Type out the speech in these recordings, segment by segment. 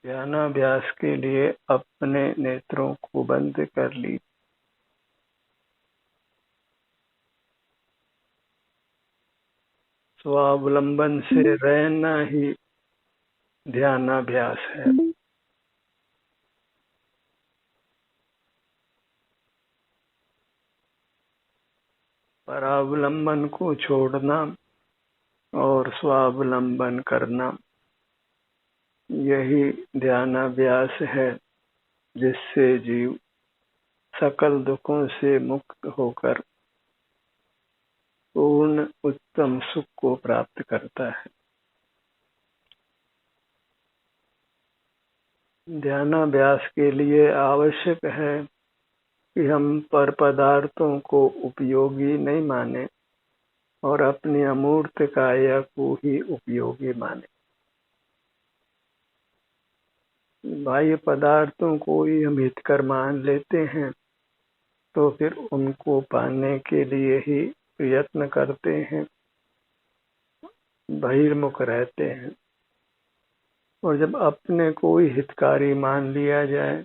ध्यानाभ्यास के लिए अपने नेत्रों को बंद कर लीजिए। स्वावलंबन से रहना ही ध्यानाभ्यास है। परावलंबन को छोड़ना और स्वावलंबन करना, यही ध्यानाभ्यास है, जिससे जीव सकल दुखों से मुक्त होकर पूर्ण उत्तम सुख को प्राप्त करता है। ध्यानाभ्यास के लिए आवश्यक है कि हम पर पदार्थों को उपयोगी नहीं माने और अपनी अमूर्त काया को ही उपयोगी माने। बाह्य पदार्थों को ही हम हितकर मान लेते हैं तो फिर उनको पाने के लिए ही प्रयत्न करते हैं, बहिर्मुख रहते हैं। और जब अपने को ही हितकारी मान लिया जाए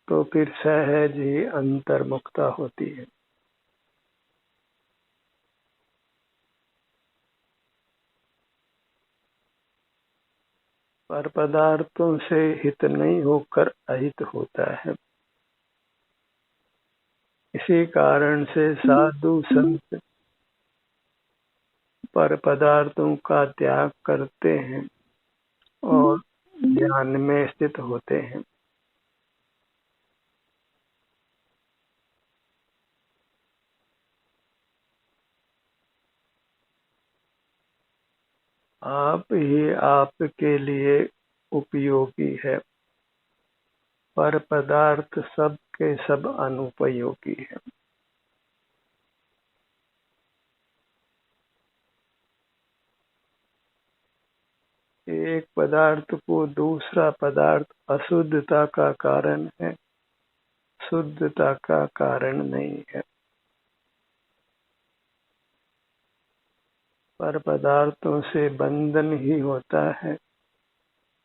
तो फिर सहज ही अंतर्मुखता होती है। पर पदार्थों से हित नहीं होकर अहित होता है। इसी कारण से साधु संत पर पदार्थों का त्याग करते हैं और ध्यान में स्थित होते हैं। आप ही आपके लिए उपयोगी है, पर पदार्थ सब के सब अनुपयोगी है। एक पदार्थ को दूसरा पदार्थ अशुद्धता का कारण है, शुद्धता का कारण नहीं है। पर पदार्थों से बंधन ही होता है,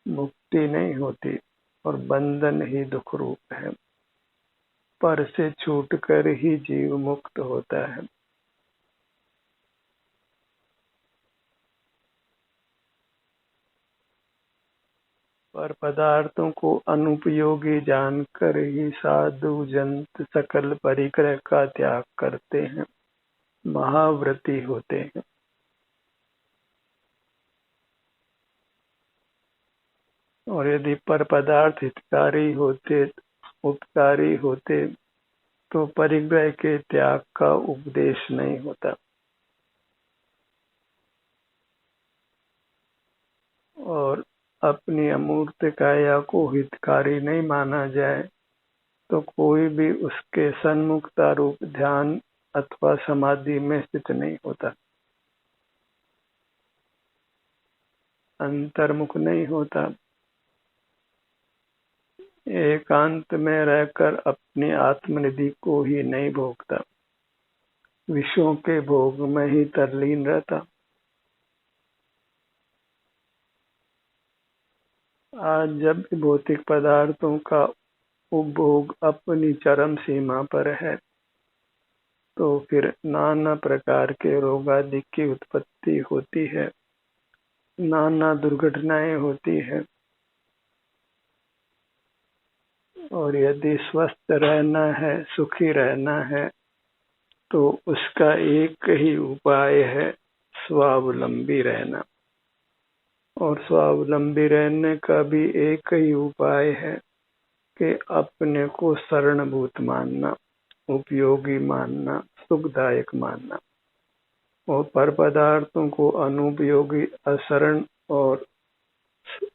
मुक्ति नहीं होती, और बंधन ही दुख रूप है। पर से छूटकर ही जीव मुक्त होता है। पर पदार्थों को अनुपयोगी जानकर ही साधु जंत सकल परिग्रह का त्याग करते हैं, महाव्रती होते हैं। और यदि पर पदार्थ हितकारी होते, उपकारी होते, तो परिग्रह के त्याग का उपदेश नहीं होता। और अपनी अमूर्त काया को हितकारी नहीं माना जाए तो कोई भी उसके सन्मुखता रूप ध्यान अथवा समाधि में स्थित नहीं होता, अंतर्मुख नहीं होता। एकांत में रहकर अपनी आत्मनिधि को ही नहीं भोगता, विषयों के भोग में ही तल्लीन रहता। आज जब भौतिक पदार्थों का उपभोग अपनी चरम सीमा पर है तो फिर नाना प्रकार के रोग आदि की उत्पत्ति होती है, नाना दुर्घटनाएं होती है। और यदि स्वस्थ रहना है, सुखी रहना है, तो उसका एक ही उपाय है, स्वावलंबी रहना। और स्वावलंबी रहने का भी एक ही उपाय है कि अपने को शरणभूत मानना, उपयोगी मानना, सुखदायक मानना, और पर पदार्थों को अनुपयोगी, अशरण और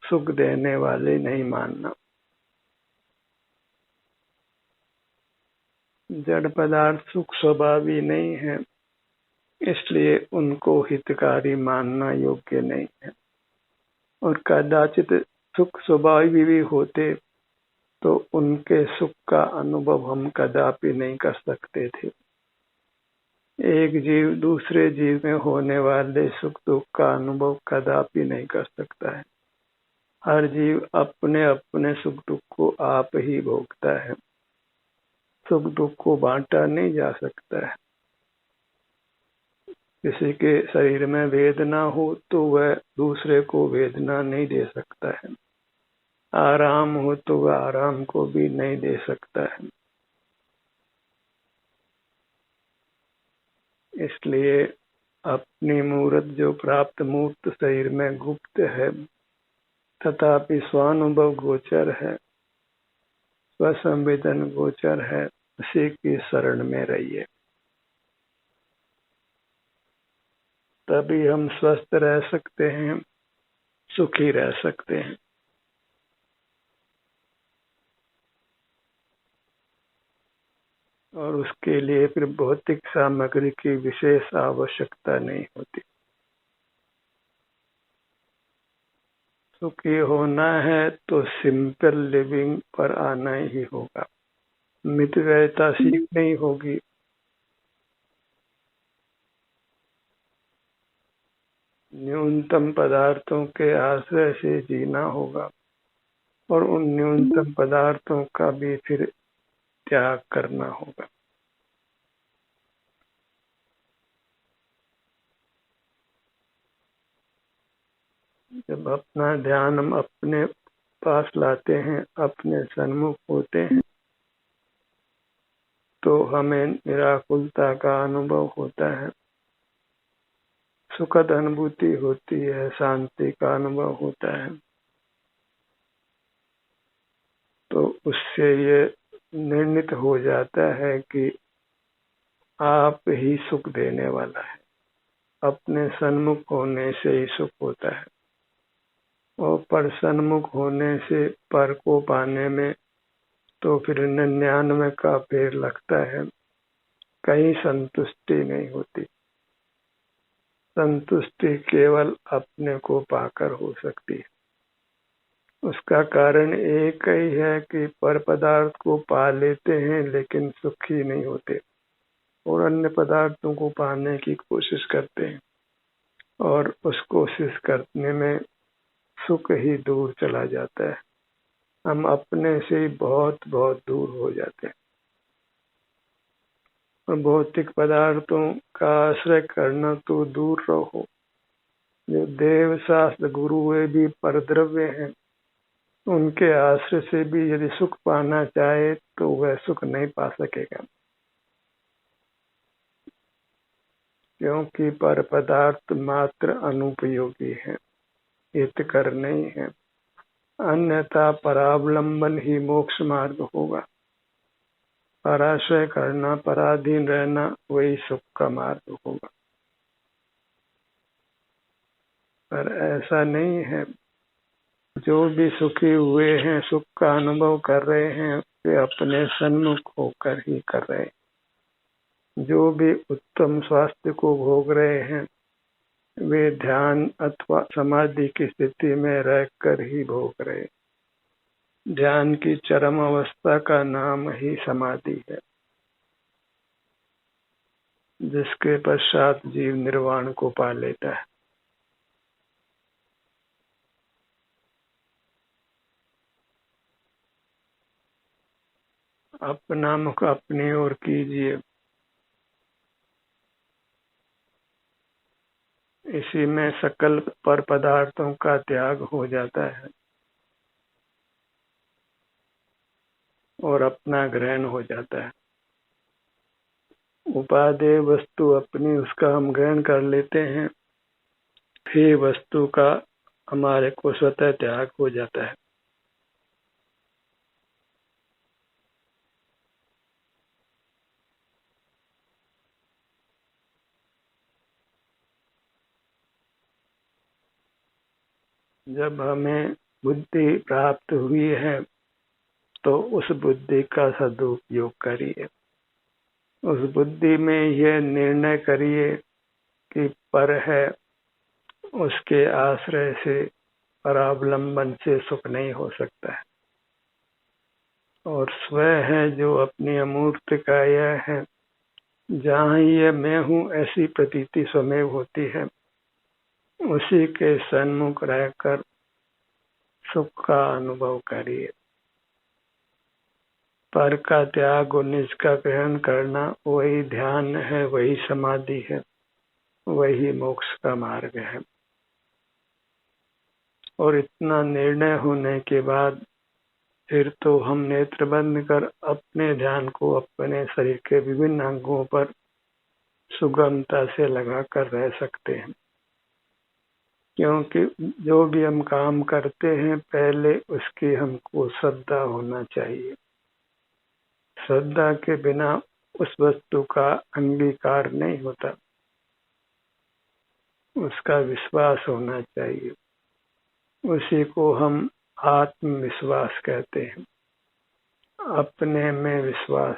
सुख देने वाले नहीं मानना। जड़ पदार्थ सुख स्वभावी नहीं है, इसलिए उनको हितकारी मानना योग्य नहीं है। और कदाचित सुख स्वभावी भी होते तो उनके सुख का अनुभव हम कदापि नहीं कर सकते थे। एक जीव दूसरे जीव में होने वाले सुख दुख का अनुभव कदापि नहीं कर सकता है। हर जीव अपने अपने सुख दुख को आप ही भोगता है। सुख दुख को बांटा नहीं जा सकता है। किसी के शरीर में वेदना हो तो वह दूसरे को वेदना नहीं दे सकता है। आराम हो तो वह आराम को भी नहीं दे सकता है। इसलिए अपनी मूर्त जो प्राप्त मूर्त शरीर में गुप्त है तथापि स्वानुभव गोचर है, स्वसंवेदन गोचर है, उसी की शरण में रहिए, तभी हम स्वस्थ रह सकते हैं, सुखी रह सकते हैं। और उसके लिए फिर भौतिक सामग्री की विशेष आवश्यकता नहीं होती। सुखी होना है तो सिंपल लिविंग पर आना ही होगा। मितव्ययिता सीखनी होगी। न्यूनतम पदार्थों के आश्रय से जीना होगा और उन न्यूनतम पदार्थों का भी फिर त्याग करना होगा। जब अपना ध्यान हम अपने पास लाते हैं, अपने सन्मुख होते हैं, तो हमें निराकुलता का अनुभव होता है, सुखद अनुभूति होती है, शांति का अनुभव होता है। तो उससे ये निर्णित हो जाता है कि आप ही सुख देने वाला है। अपने सन्मुख होने से ही सुख होता है और पर सन्मुख होने से पर को पाने में तो फिर 99 का पेड़ लगता है, कहीं संतुष्टि नहीं होती। संतुष्टि केवल अपने को पाकर हो सकती है। उसका कारण एक ही है कि पर पदार्थ को पा लेते हैं लेकिन सुखी नहीं होते और अन्य पदार्थों को पाने की कोशिश करते हैं और उस कोशिश करने में सुख ही दूर चला जाता है। हम अपने से बहुत बहुत दूर हो जाते हैं और भौतिक पदार्थों का आश्रय करना तो दूर रहो। जो देव शास्त्र गुरु वे भी परद्रव्य हैं, उनके आश्रय से भी यदि सुख पाना चाहे तो वह सुख नहीं पा सकेगा, क्योंकि पर पदार्थ मात्र अनुपयोगी है, हितकर नहीं है। अन्यथा परावलंबन ही मोक्ष मार्ग होगा। पराश्रय करना, पराधीन रहना वही सुख का मार्ग होगा। पर ऐसा नहीं है। जो भी सुखी हुए हैं, सुख का अनुभव कर रहे हैं, वे अपने सन्मुख होकर ही कर रहे हैं। जो भी उत्तम स्वास्थ्य को भोग रहे हैं, वे ध्यान अथवा समाधि की स्थिति में रहकर ही भोग रहे हैं। ध्यान की चरम अवस्था का नाम ही समाधि है, जिसके पश्चात जीव निर्वाण को पा लेता है। अपना मुख अपनी ओर कीजिए, इसी में सकल पर पदार्थों का त्याग हो जाता है और अपना ग्रहण हो जाता है। उपादेय वस्तु अपनी, उसका हम ग्रहण कर लेते हैं, फिर वस्तु का हमारे को स्वतः त्याग हो जाता है। जब हमें बुद्धि प्राप्त हुई है तो उस बुद्धि का सदुपयोग करिए। उस बुद्धि में यह निर्णय करिए कि पर है, उसके आश्रय से, परावलंबन से सुख नहीं हो सकता है। और स्व है जो अपनी अमूर्त काया है, जहाँ ये मैं हूँ ऐसी प्रतीति स्वमेव होती है, उसी के सन्मुख रहकर सुख का अनुभव करिए। पर का त्याग और निज का ग्रहण करना वही ध्यान है, वही समाधि है, वही मोक्ष का मार्ग है। और इतना निर्णय होने के बाद फिर तो हम नेत्र बंद कर अपने ध्यान को अपने शरीर के विभिन्न अंगों पर सुगमता से लगाकर रह सकते हैं। क्योंकि जो भी हम काम करते हैं पहले उसकी हमको श्रद्धा होना चाहिए। श्रद्धा के बिना उस वस्तु का अंगीकार नहीं होता, उसका विश्वास होना चाहिए। उसी को हम आत्मविश्वास कहते हैं। अपने में विश्वास,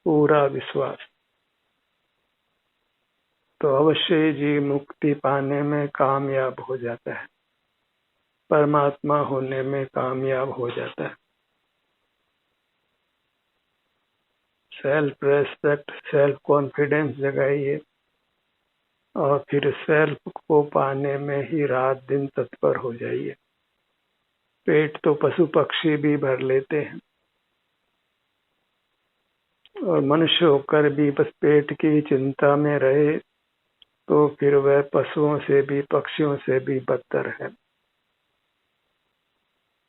पूरा विश्वास। तो अवश्य ही जीव मुक्ति पाने में कामयाब हो जाता है, परमात्मा होने में कामयाब हो जाता है। सेल्फ रेस्पेक्ट, सेल्फ कॉन्फिडेंस जगाइए और फिर सेल्फ को पाने में ही रात दिन तत्पर हो जाइए। पेट तो पशु पक्षी भी भर लेते हैं और मनुष्य होकर भी बस पेट की चिंता में रहे तो फिर वह पशुओं से भी पक्षियों से भी बदतर है।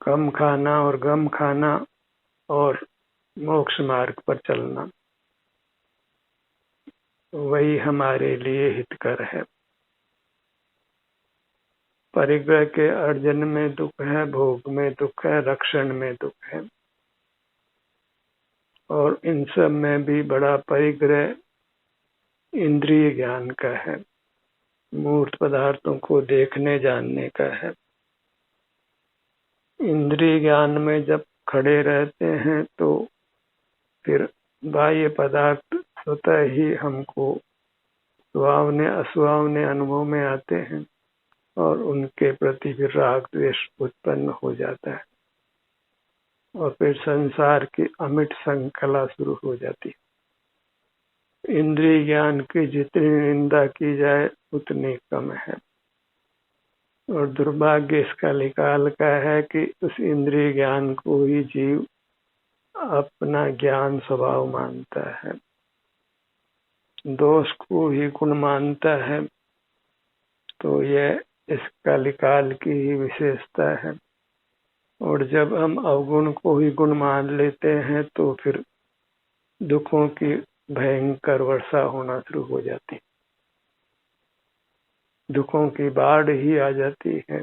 कम खाना और गम खाना और मोक्ष मार्ग पर चलना वही हमारे लिए हितकर है। परिग्रह के अर्जन में दुख है, भोग में दुख है, रक्षण में दुख है। और इन सब में भी बड़ा परिग्रह इंद्रिय ज्ञान का है, मूर्त पदार्थों को देखने जानने का है। इंद्रिय ज्ञान में जब खड़े रहते हैं तो फिर बाह्य पदार्थ स्वतः ही हमको सुहावने असुहावने अनुभव में आते हैं और उनके प्रति फिर राग द्वेष उत्पन्न हो जाता है और फिर संसार की अमिट श्रृंखला शुरू हो जाती है। इंद्रिय ज्ञान की जितनी निंदा की जाए उतनी कम है। और दुर्भाग्य इसका निकाल का है कि उस इंद्रिय ज्ञान को ही जीव अपना ज्ञान स्वभाव मानता है, दोष को ही गुण मानता है। तो यह इस कलिकाल की ही विशेषता है। और जब हम अवगुण को ही गुण मान लेते हैं तो फिर दुखों की भयंकर वर्षा होना शुरू हो जाती, दुखों की बाढ़ ही आ जाती है।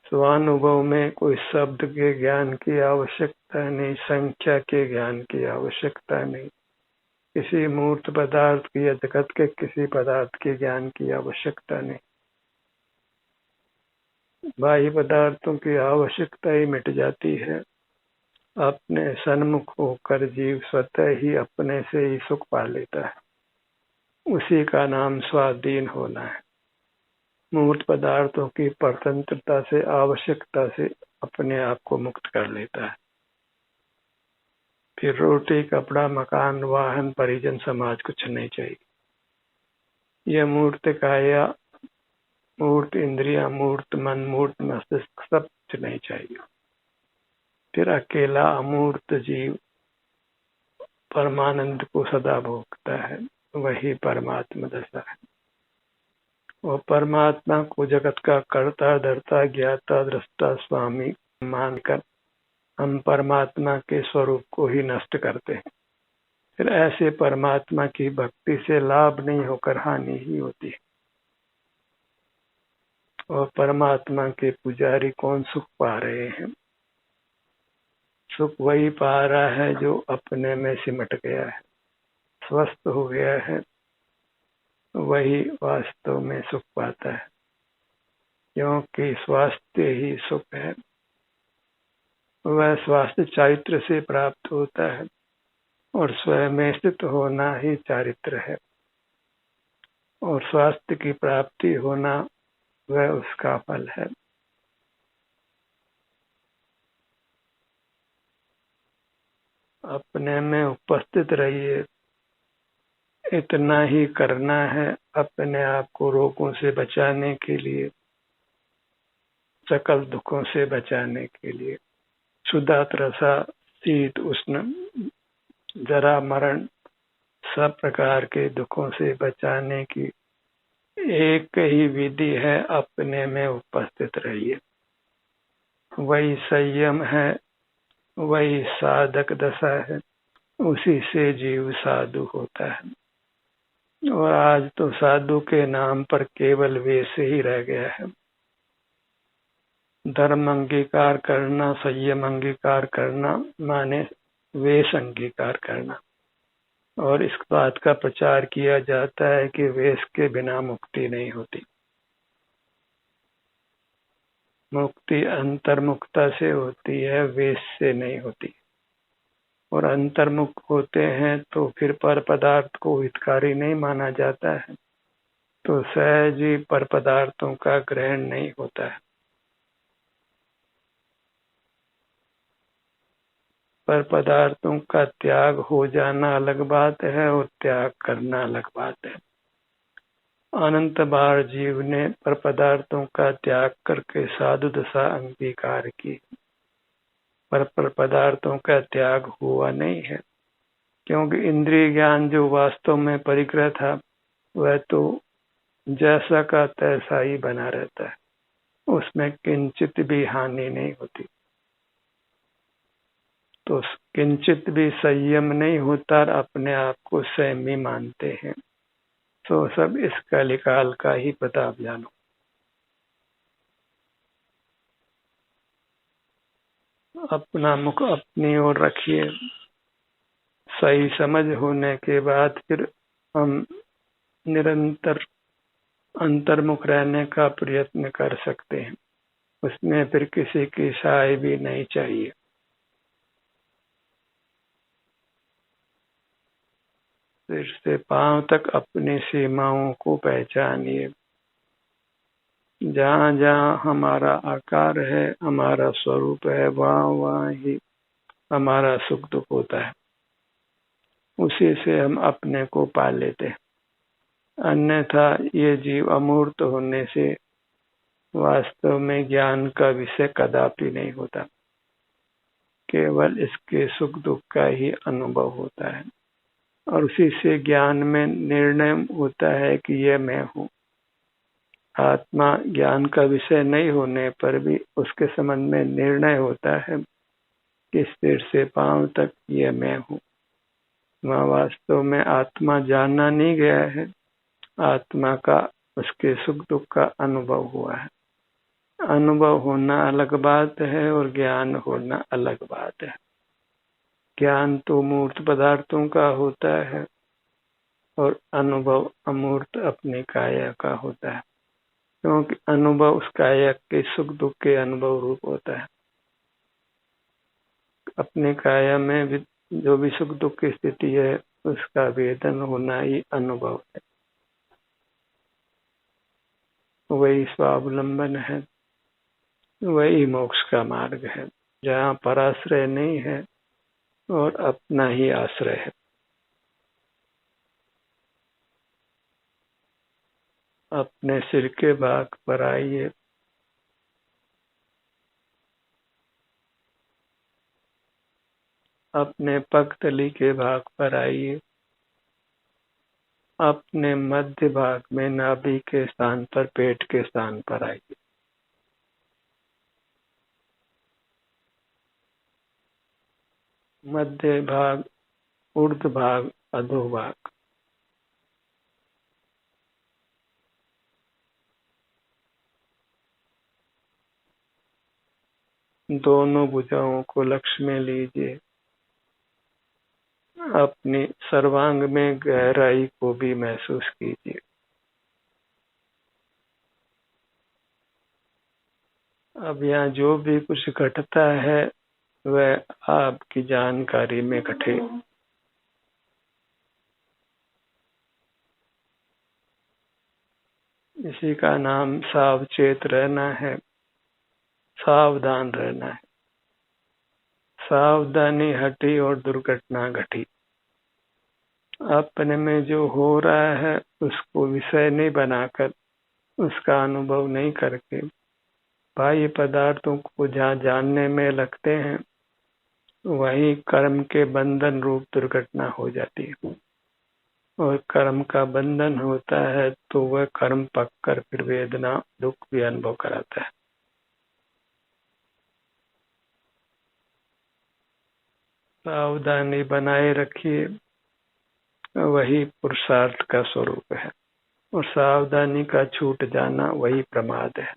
स्वानुभव में कोई शब्द के ज्ञान की आवश्यकता नहीं, संख्या के ज्ञान की आवश्यकता नहीं, किसी मूर्त पदार्थ की या जगत के किसी पदार्थ के ज्ञान की आवश्यकता नहीं। बाह्य पदार्थों की आवश्यकता ही मिट जाती है। अपने सन्मुख होकर जीव स्वतः ही अपने से ही सुख पा लेता है। उसी का नाम स्वाधीन होना है। मूर्त पदार्थों की परतंत्रता से, आवश्यकता से अपने आप को मुक्त कर लेता है। फिर रोटी, कपड़ा, मकान, वाहन, परिजन, समाज कुछ नहीं चाहिए। यह मूर्त काया, मूर्त इंद्रिया, मूर्त मन, मूर्त मस्तिष्क सब कुछ नहीं चाहिए। फिर अकेला अमूर्त जीव परमानंद को सदा भोगता है, वही परमात्मा दशा है। और परमात्मा को जगत का कर्ता, धर्ता, ज्ञाता, दृष्टा, स्वामी मानकर हम परमात्मा के स्वरूप को ही नष्ट करते हैं। फिर ऐसे परमात्मा की भक्ति से लाभ नहीं होकर हानि ही होती है। और परमात्मा के पुजारी कौन सुख पा रहे हैं? सुख वही पा रहा है जो अपने में सिमट गया है, स्वस्थ हो गया है, वही वास्तव में सुख पाता है। क्योंकि स्वास्थ्य ही सुख है। वह स्वास्थ्य चारित्र से प्राप्त होता है और स्वयं में स्थित होना ही चारित्र है। और स्वास्थ्य की प्राप्ति होना वह उसका फल है। अपने में उपस्थित रहिए, इतना ही करना है अपने आप को रोगों से बचाने के लिए। सकल दुखों से बचाने के लिए, क्षुधा त्रसा शीत उष्ण जरा मरण सब प्रकार के दुखों से बचाने की एक ही विधि है, अपने में उपस्थित रहिए। वही संयम है, वही साधक दशा है, उसी से जीव साधु होता है। और आज तो साधु के नाम पर केवल वेश ही रह गया है। धर्म अंगीकार करना, संयम अंगीकार करना माने वेश अंगीकार करना, और इस बात का प्रचार किया जाता है कि वेश के बिना मुक्ति नहीं होती। मुक्ति अंतर्मुखता से होती है, वेश से नहीं होती। और अंतर्मुख होते हैं तो फिर पर पदार्थ को हितकारी नहीं माना जाता है, तो सहज ही पर पदार्थों का ग्रहण नहीं होता है। पर पदार्थों का त्याग हो जाना अलग बात है और त्याग करना अलग बात है। अनंत बार जीव ने पर पदार्थों का त्याग करके साधु दशा अंगीकार की, पर पदार्थों का त्याग हुआ नहीं है, क्योंकि इंद्रिय ज्ञान जो वास्तव में परिग्रह था वह तो जैसा का तैसा ही बना रहता है, उसमें किंचित भी हानि नहीं होती। तो किंचित भी संयम नहीं होता, अपने आप को संयमी मानते हैं। तो सब इस कलिकाल का ही प्रताप जानो। अपना मुख अपनी ओर रखिए। सही समझ होने के बाद फिर हम निरंतर अंतर्मुख रहने का प्रयत्न कर सकते हैं। उसमें फिर किसी की सहाय भी नहीं चाहिए। सिर से पांव तक अपनी सीमाओं को पहचानिए। जहाँ जहाँ हमारा आकार है, हमारा स्वरूप है, वहाँ ही हमारा सुख दुख होता है। उसी से हम अपने को पा लेते हैं। अन्यथा ये जीव अमूर्त होने से वास्तव में ज्ञान का विषय कदापि नहीं होता, केवल इसके सुख दुख का ही अनुभव होता है। और उसी से ज्ञान में निर्णय होता है कि यह मैं हूँ। आत्मा ज्ञान का विषय नहीं होने पर भी उसके संबंध में निर्णय होता है कि सिर से पांव तक ये मैं हूँ। वहाँ वास्तव में आत्मा जानना नहीं गया है, आत्मा का उसके सुख दुख का अनुभव हुआ है। अनुभव होना अलग बात है और ज्ञान होना अलग बात है। ज्ञान तो मूर्त पदार्थों का होता है और अनुभव अमूर्त अपनी काया का होता है, क्योंकि अनुभव उस काया के सुख दुख के अनुभव रूप होता है। अपने काया में जो भी सुख दुख की स्थिति है उसका वेदन होना ही अनुभव है। वही स्वावलंबन है, वही मोक्ष का मार्ग है, जहाँ पराश्रय नहीं है और अपना ही आश्रय है। अपने सिर के भाग पर आइए। अपने पगतली के भाग पर आइए। अपने मध्य भाग में नाभि के स्थान पर, पेट के स्थान पर आइए। मध्य भाग, ऊर्ध भाग, अधोभाग, दोनों भुजाओं को लक्ष्य में लीजिए। अपनी सर्वांग में गहराई को भी महसूस कीजिए। अब यहाँ जो भी कुछ घटता है वह आपकी जानकारी में घटे। इसी का नाम सावचेत रहना है, सावधान रहना है। सावधानी हटी और दुर्घटना घटी। अपने में जो हो रहा है उसको विषय नहीं बनाकर, उसका अनुभव नहीं करके बाह्य पदार्थों को जहाँ जानने में लगते हैं वहीं कर्म के बंधन रूप दुर्घटना हो जाती है। और कर्म का बंधन होता है तो वह कर्म पक कर फिर वेदना दुख भी अनुभव कराता है। सावधानी बनाए रखिए, वही पुरुषार्थ का स्वरूप है। और सावधानी का छूट जाना वही प्रमाद है।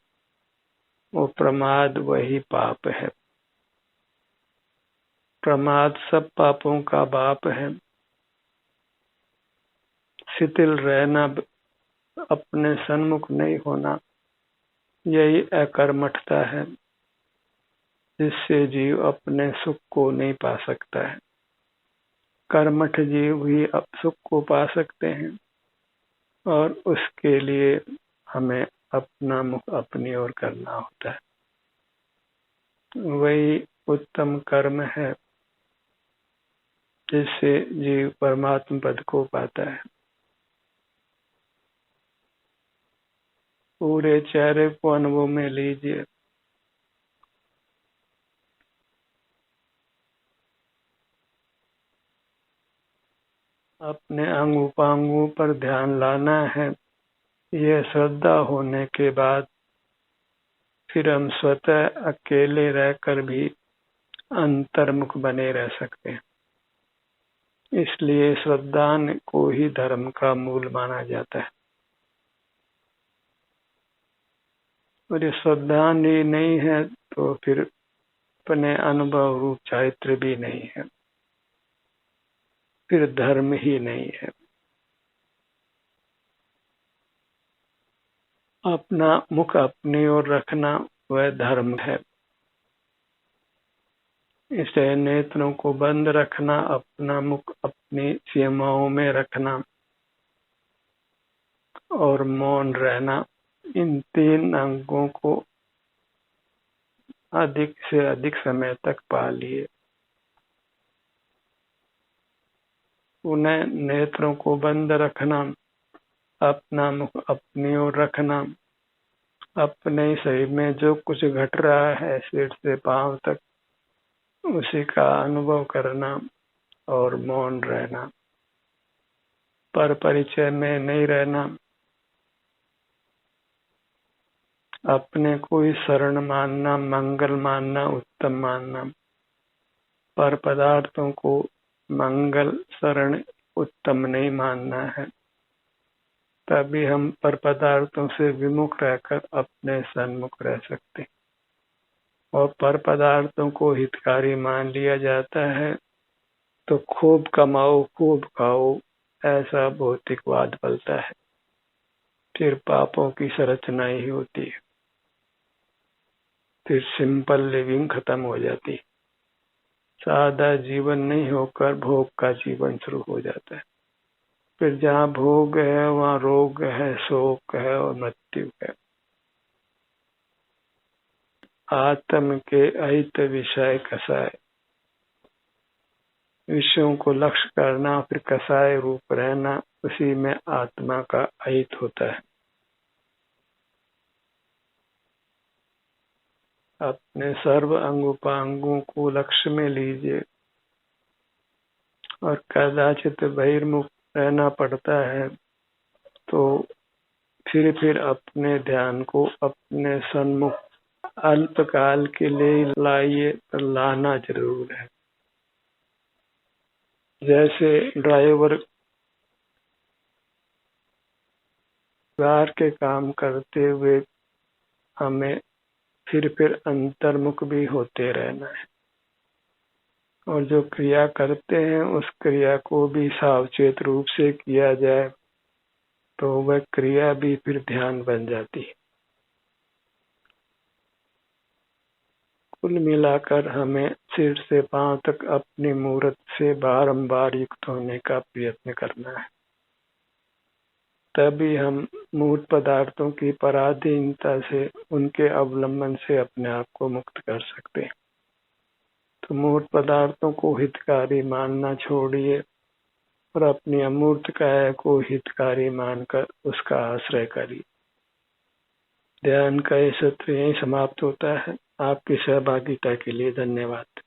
वो प्रमाद वही पाप है। प्रमाद सब पापों का बाप है। शिथिल रहना, अपने सन्मुख नहीं होना, यही अकर्मठता है जिससे जीव अपने सुख को नहीं पा सकता है। कर्मठ जीव ही सुख को पा सकते हैं और उसके लिए हमें अपना मुख अपनी ओर करना होता है। वही उत्तम कर्म है जिससे जीव परमात्मा पद को पाता है। पूरे चेहरे को अनुभव में लीजिए। अपने अंग उपांगों पर ध्यान लाना है। यह श्रद्धा होने के बाद फिर हम स्वतः अकेले रहकर भी अंतर्मुख बने रह सकते हैं। इसलिए श्रद्धा को ही धर्म का मूल माना जाता है। और ये श्रद्धा नहीं है तो फिर अपने अनुभव रूप चारित्र भी नहीं है, फिर धर्म ही नहीं है। अपना मुख अपनी ओर रखना वह धर्म है। इसे नेत्रों को बंद रखना, अपना मुख अपनी सीमाओं में रखना और मौन रहना, इन तीन अंगों को अधिक से अधिक समय तक पालिए। उन्हें नेत्रों को बंद रखना, अपना मुख अपनी ओर रखना, अपने शरीर में जो कुछ घट रहा है सिर से पांव तक उसी का अनुभव करना और मौन रहना, पर परिचय में नहीं रहना, अपने को ही शरण मानना, मंगल मानना, उत्तम मानना, पर पदार्थों को मंगल शरण उत्तम नहीं मानना है। तभी हम पर पदार्थों से विमुख रहकर अपने सन्मुख रह सकते। और पर पदार्थों को हितकारी मान लिया जाता है तो खूब कमाओ खूब खाओ ऐसा भौतिकवाद पलता है। फिर पापों की संरचना ही होती है। फिर सिंपल लिविंग खत्म हो जाती है। सादा जीवन नहीं होकर भोग का जीवन शुरू हो जाता है। फिर जहाँ भोग है वहाँ रोग है, शोक है और मृत्यु है। आत्म के अहित विषय कसाय, विषयों को लक्ष्य करना फिर कसाय रूप रहना, उसी में आत्मा का अहित होता है। अपने सर्व अंग उपांगों को लक्ष्य में लीजिए और कदाचित बहिर्मुख रहना पड़ता है तो फिर अपने ड्यान को अपने सन्मुख अल्पकाल के लिए लाइए, लाना जरूर है। जैसे ड्राइवर कार के काम करते हुए हमें फिर अंतर्मुख भी होते रहना है और जो क्रिया करते हैं उस क्रिया को भी सावचेत रूप से किया जाए तो वह क्रिया भी फिर ध्यान बन जाती है। कुल मिलाकर हमें सिर से पांव तक अपनी मूर्त से बारंबार युक्त होने का प्रयत्न करना है। तभी हम मूर्त पदार्थों की पराधीनता से, उनके अवलंबन से अपने आप को मुक्त कर सकते हैं। तो मूर्त पदार्थों को हितकारी मानना छोड़िए और अपनी अमूर्त काया को हितकारी मानकर उसका आश्रय करिए। ध्यान का ये सत्र यहीं समाप्त होता है। आपकी सहभागिता के लिए धन्यवाद।